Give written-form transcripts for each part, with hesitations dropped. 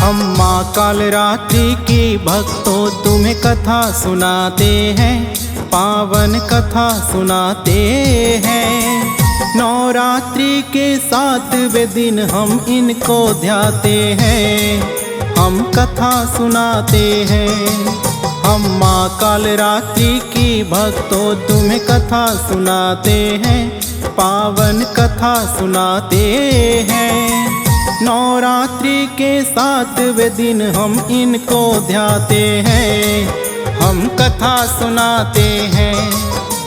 हम माँ कालरात्रि की भक्तों तुम्हें कथा सुनाते हैं, पावन कथा सुनाते हैं। नवरात्रि के 7वें दिन हम इनको ध्याते हैं, हम कथा सुनाते हैं। हम माँ कालरात्रि की भक्तों तुम्हें कथा सुनाते हैं, पावन कथा सुनाते हैं। नवरात्रि के 7वें दिन हम इनको ध्याते हैं, हम कथा सुनाते हैं।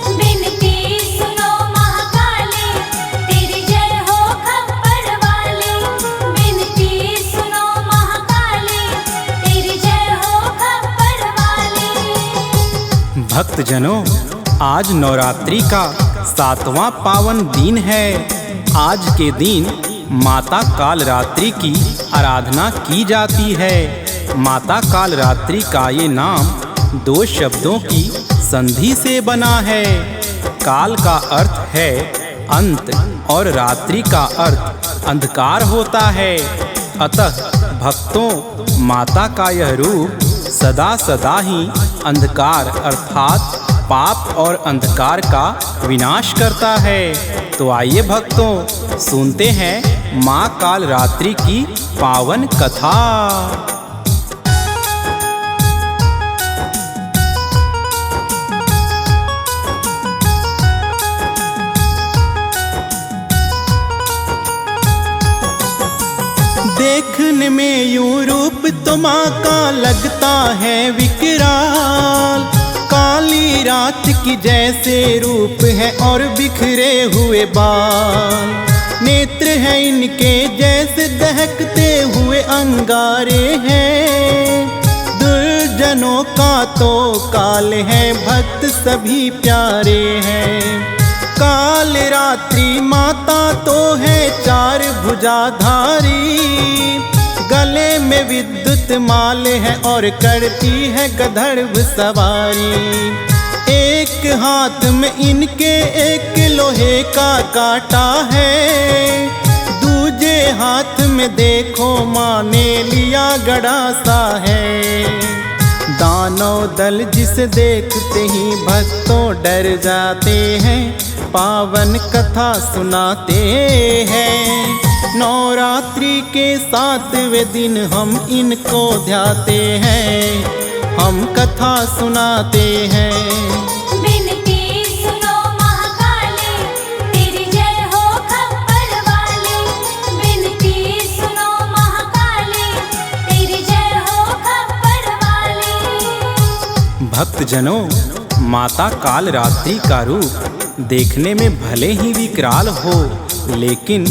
विनती सुनो महाकाली, तेरी जय हो खप्पर वाली। विनती सुनो महाकाली, तेरी जय हो खप्पर वाली। भक्तजनों, आज नवरात्रि का 7वां पावन दिन है। आज के दिन माता कालरात्रि की आराधना की जाती है। माता कालरात्रि का ये नाम 2 शब्दों की संधि से बना है। काल का अर्थ है अंत और रात्रि का अर्थ अंधकार होता है। अतः भक्तों, माता का यह रूप सदा सदा ही अंधकार अर्थात पाप और अंधकार का विनाश करता है। तो आइए भक्तों, सुनते हैं माँ कालरात्रि की पावन कथा। देखने में यूं रूप तो माँ का लगता है विकराल। काली रात की जैसे रूप है और बिखरे हुए बाल। नेत्र है इनके जैसे दहकते हुए अंगारे हैं। दुर्जनों का तो काल है, भक्त सभी प्यारे हैं। कालरात्रि माता तो है 4 भुजाधारी। गले में विद्युत माल है और करती है गधर्व सवारी। एक हाथ में इनके एक लोहे का कांटा है। दूजे हाथ में देखो माँ ने लिया गड़ासा है। दानव दल जिसे देखते ही भक्तों डर जाते हैं, पावन कथा सुनाते हैं। नवरात्रि के 7वें दिन हम इनको ध्याते हैं, हम कथा सुनाते हैं। विनती सुनो महाकाली, तेरी जय हो खप्पर वाली। विनती सुनो महाकाली, तेरी जय हो खप्पर वाली। भक्तजनों, माता कालरात्रि का रूप देखने में भले ही विकराल हो, लेकिन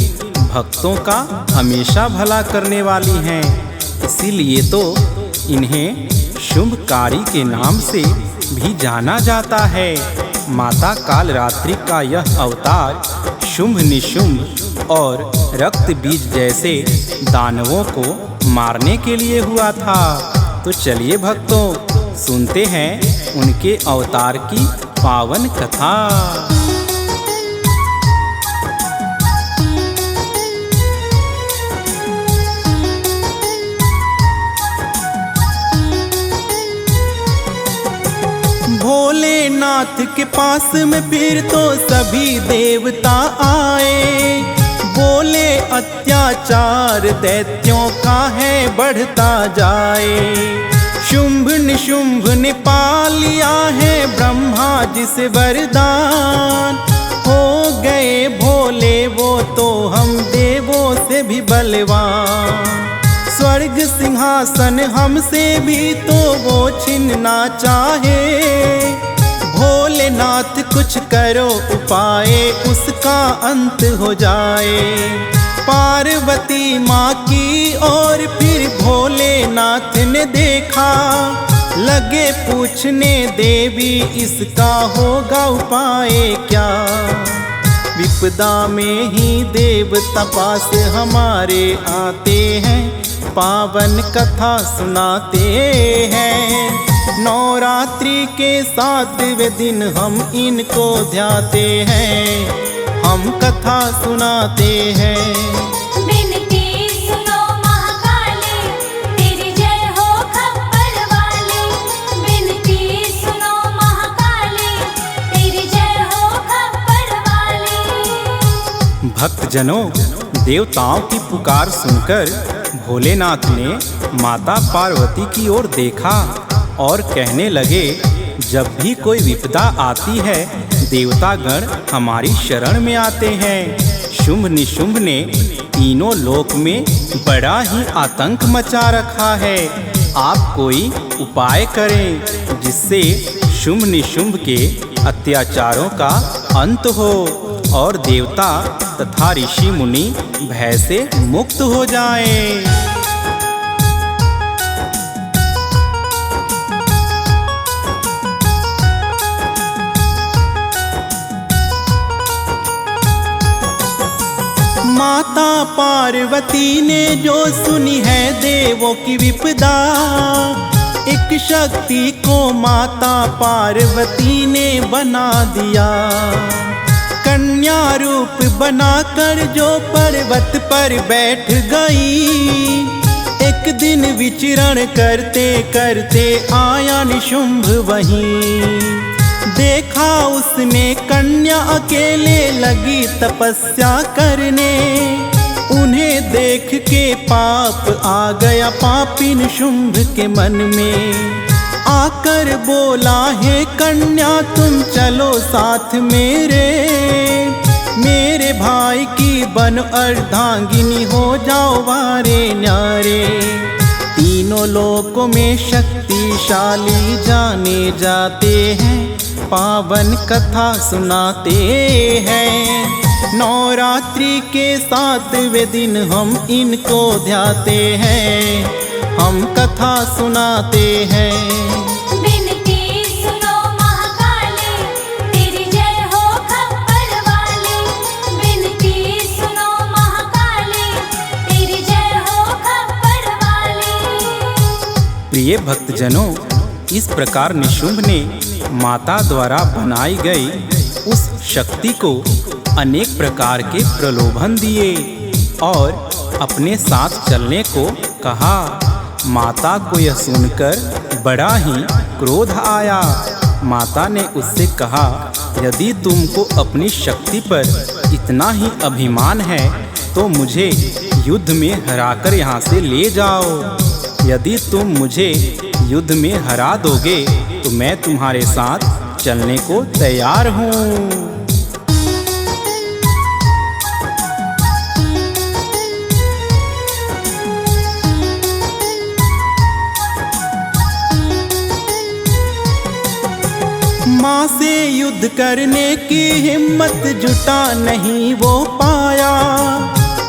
भक्तों का हमेशा भला करने वाली हैं। इसीलिए तो इन्हें शुंभकारी के नाम से भी जाना जाता है। माता कालरात्रि का यह अवतार शुंभ निशुंभ और रक्त बीज जैसे दानवों को मारने के लिए हुआ था। तो चलिए भक्तों, सुनते हैं उनके अवतार की पावन कथा। भोलेनाथ के पास में फिर तो सभी देवता आए। बोले अत्याचार दैत्यों का है बढ़ता जाए। शुंभ निशुंभ ने पा लिया है ब्रह्मा जी से वरदान। हो गए भोले वो तो हम देवों से भी बलवान। स्वर्ग सिंहासन हमसे भी तो वो छीनना चाहे। भोलेनाथ कुछ करो उपाय, उसका अंत हो जाए। पार्वती माँ की और फिर भोलेनाथ ने देखा। लगे पूछने देवी इसका होगा उपाय क्या। विपदा में ही देवता पास हमारे आते हैं, पावन कथा सुनाते हैं। नवरात्रि के 7वें दिन हम इनको ध्याते हैं, हम कथा सुनाते हैं। विनती सुनो महाकाली, भक्तजनों, देवताओं की पुकार सुनकर भोलेनाथ ने माता पार्वती की ओर देखा और कहने लगे, जब भी कोई विपदा आती है देवतागण हमारी शरण में आते हैं। शुंभ निशुंभ ने तीनों लोक में बड़ा ही आतंक मचा रखा है। आप कोई उपाय करें जिससे शुंभ निशुंभ के अत्याचारों का अंत हो और देवता तथा ऋषि मुनि भय से मुक्त हो जाएं। माता पार्वती ने जो सुनी है देवों की विपदा, एक शक्ति को माता पार्वती ने बना दिया। कन्या रूप बनाकर जो पर्वत पर बैठ गई, एक दिन विचरण करते करते आया निशुंभ वहीं। देखा उसने कन्या अकेले लगी तपस्या करने, उन्हें देख के पाप आ गया पापी निशुंभ के मन में। आकर बोला, हे कन्या तुम चलो साथ मेरे भाई की बन अर्धांगिनी हो जाओ वारे न्यारे। तीनों लोकों में शक्तिशाली जाने जाते हैं, पावन कथा सुनाते हैं। नवरात्रि के 7वें दिन हम इनको ध्याते हैं, हम कथा सुनाते हैं। विनती सुनो महाकाली, तेरी जय हो खप्पर वाली। विनती सुनो महाकाली, तेरी जय हो खप्पर वाली। प्रिय भक्तजनों, इस प्रकार निशुंभ ने माता द्वारा बनाई गई उस शक्ति को अनेक प्रकार के प्रलोभन दिए और अपने साथ चलने को कहा। माता को यह सुनकर बड़ा ही क्रोध आया। माता ने उससे कहा, यदि तुमको अपनी शक्ति पर इतना ही अभिमान है तो मुझे युद्ध में हराकर यहाँ से ले जाओ। यदि तुम मुझे युद्ध में हरा दोगे तो मैं तुम्हारे साथ चलने को तैयार हूँ। माँ से युद्ध करने की हिम्मत जुटा नहीं वो पाया।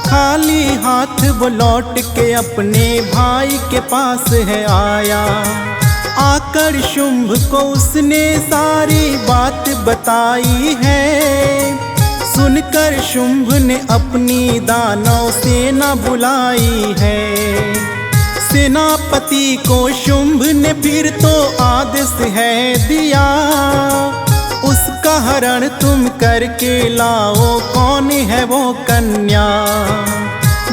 खाली हाथ वो लौट के अपने भाई के पास है आया। आकर शुंभ को उसने सारी बात बताई है। सुनकर शुंभ ने अपनी दानव सेना बुलाई है। सेनापति को शुंभ ने फिर तो आदेश है दिया, उसका हरण तुम करके लाओ, कौन है वो कन्या।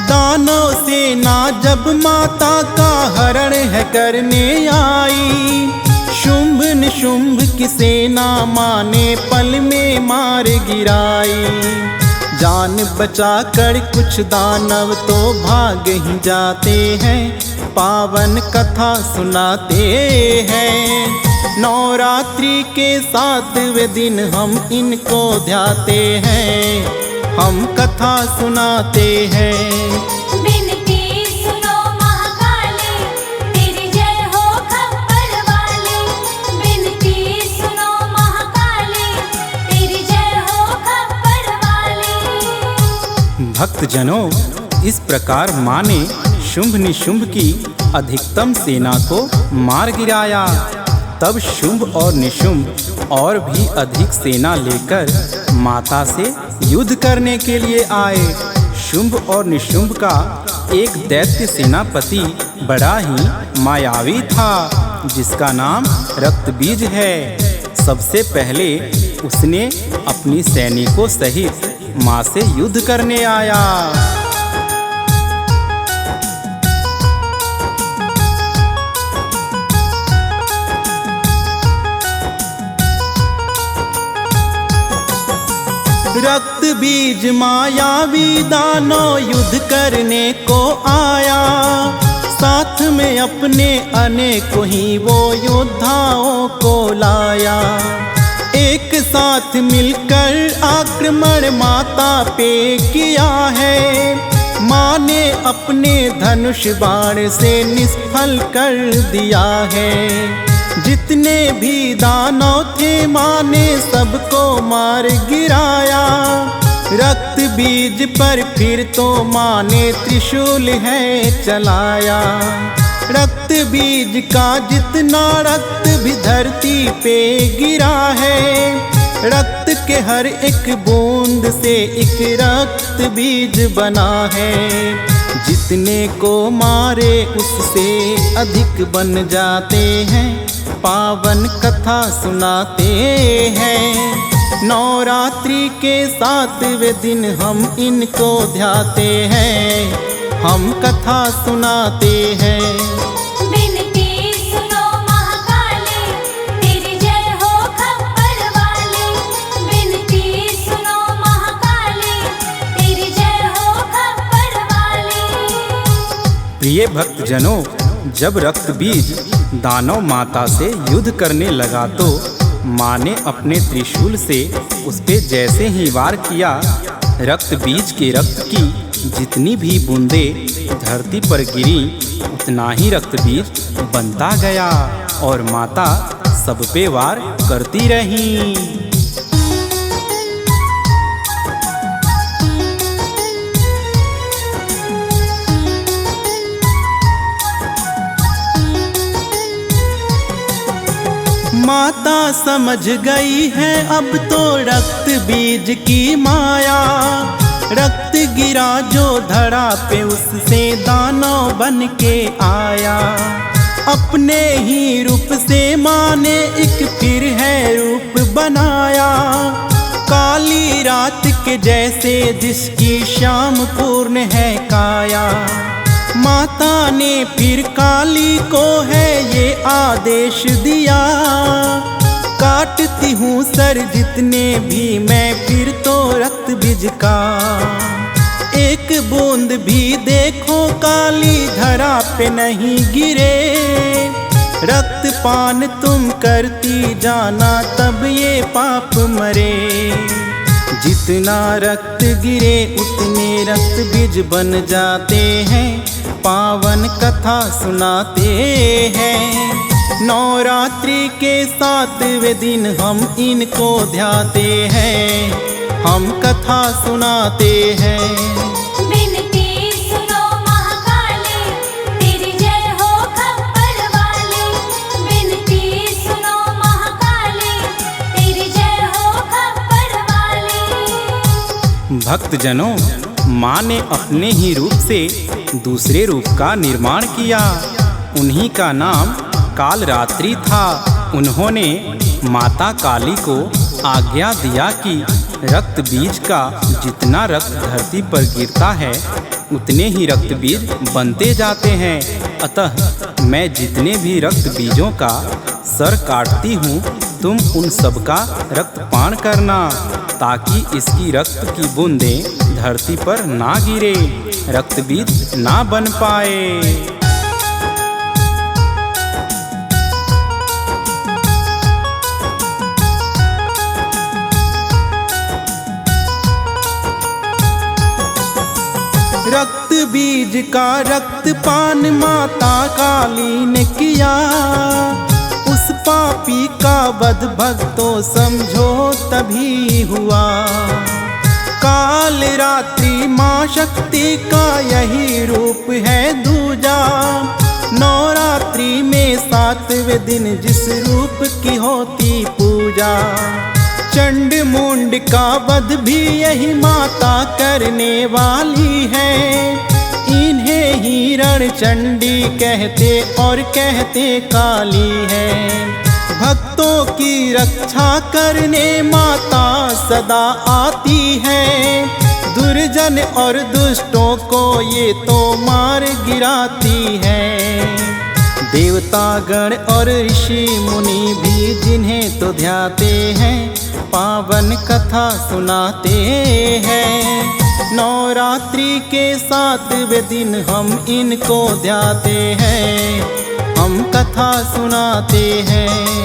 दानव सेना जब माता का हरण है करने आई, शुंभ निशुंभ की सेना माँ ने पल में मार गिराई। जान बचा कर कुछ दानव तो भाग ही जाते हैं, पावन कथा सुनाते हैं। नवरात्रि के 7वें दिन हम इनको ध्याते हैं, हम कथा सुनाते हैं। विनती सुनो महाकाली, तेरी जय हो खप्पर वाली। विनती सुनो महाकाली, तेरी जय हो खप्पर वाली। भक्तजनों, इस प्रकार माँ ने शुंभ निशुंभ की अधिकतम सेना को मार गिराया। तब शुंभ और निशुंभ और भी अधिक सेना लेकर माता से युद्ध करने के लिए आए। शुंभ और निशुंभ का एक दैत्य सेनापति बड़ा ही मायावी था, जिसका नाम रक्तबीज है। सबसे पहले उसने अपनी सैनिकों सहित माँ से युद्ध करने आया। रक्त बीज मायावी दानव युद्ध करने को आया, साथ में अपने अनेकों ही वो योद्धाओं को लाया। एक साथ मिलकर आक्रमण माता पे किया है, माँ ने अपने धनुष बाण से निष्फल कर दिया है। जितने भी दानव थे माँ ने सबको मार गिराया, रक्त बीज पर फिर तो माँ ने त्रिशूल है चलाया। रक्त बीज का जितना रक्त भी धरती पे गिरा है, रक्त के हर एक बूंद से एक रक्त बीज बना है। जितने को मारे उससे अधिक बन जाते हैं, पावन कथा सुनाते हैं। नवरात्रि के 7वें दिन हम इनको ध्याते हैं, हम कथा सुनाते हैं। बिनती सुनो महाकाली, तेरी जय हो खप्पर वाली। बिनती सुनो महाकाली, तेरी जय हो खप्पर वाली। प्रिय भक्तजनों, जब रक्त बीज दानव माता से युद्ध करने लगा तो माँ ने अपने त्रिशूल से उस पे जैसे ही वार किया, रक्त बीज के रक्त की जितनी भी बूंदें धरती पर गिरी, उतना ही रक्त बीज बनता गया और माता सब पे वार करती रही। माता समझ गई है अब तो रक्त बीज की माया, रक्त गिरा जो धरा पे उससे दानव बन के आया। अपने ही रूप से माँ ने एक फिर है रूप बनाया, काली रात के जैसे जिसकी शाम पूर्ण है काया। माता ने फिर काली को है ये आदेश दिया, काटती हूँ सर जितने भी मैं फिर तो रक्त बीज का। एक बूंद भी देखो काली धरा पे नहीं गिरे, रक्त पान तुम करती जाना तब ये पाप मरे। जितना रक्त गिरे उतने रक्त बीज बन जाते हैं, पावन कथा सुनाते हैं। नवरात्रि के 7वें दिन हम इनको ध्याते हैं, हम कथा सुनाते हैं। बिनती सुनो महाकाली, तेरी जय हो खप्पर वाली। बिनती सुनो महाकाली, तेरी जय हो खप्पर वाली। भक्तजनों, माँ ने अपने ही रूप से दूसरे रूप का निर्माण किया, उन्हीं का नाम कालरात्रि था। उन्होंने माता काली को आज्ञा दिया कि रक्त बीज का जितना रक्त धरती पर गिरता है उतने ही रक्त बीज बनते जाते हैं। अतः मैं जितने भी रक्त बीजों का सर काटती हूँ, तुम उन सब का रक्तपान करना, ताकि इसकी रक्त की बूंदें धरती पर ना गिरे, रक्त बीज ना बन पाए। रक्त बीज का रक्तपान माता काली ने किया, उस पापी का वध भक्तों समझो तभी हुआ। काल रात्रि माँ शक्ति का यही रूप है दूजा, नवरात्रि में 7वें दिन जिस रूप की होती पूजा। चंड मुंड का वध भी यही माता करने वाली है, इन्हें ही रण चंडी कहते और कहते काली है। भक्तों की रक्षा करने माता सदा आती है, दुर्जन और दुष्टों को ये तो मार गिराती है। देवता गण और ऋषि मुनि भी जिन्हें तो ध्याते हैं, पावन कथा सुनाते हैं। नवरात्रि के 7वें दिन हम इनको ध्याते हैं, हम कथा सुनाते हैं।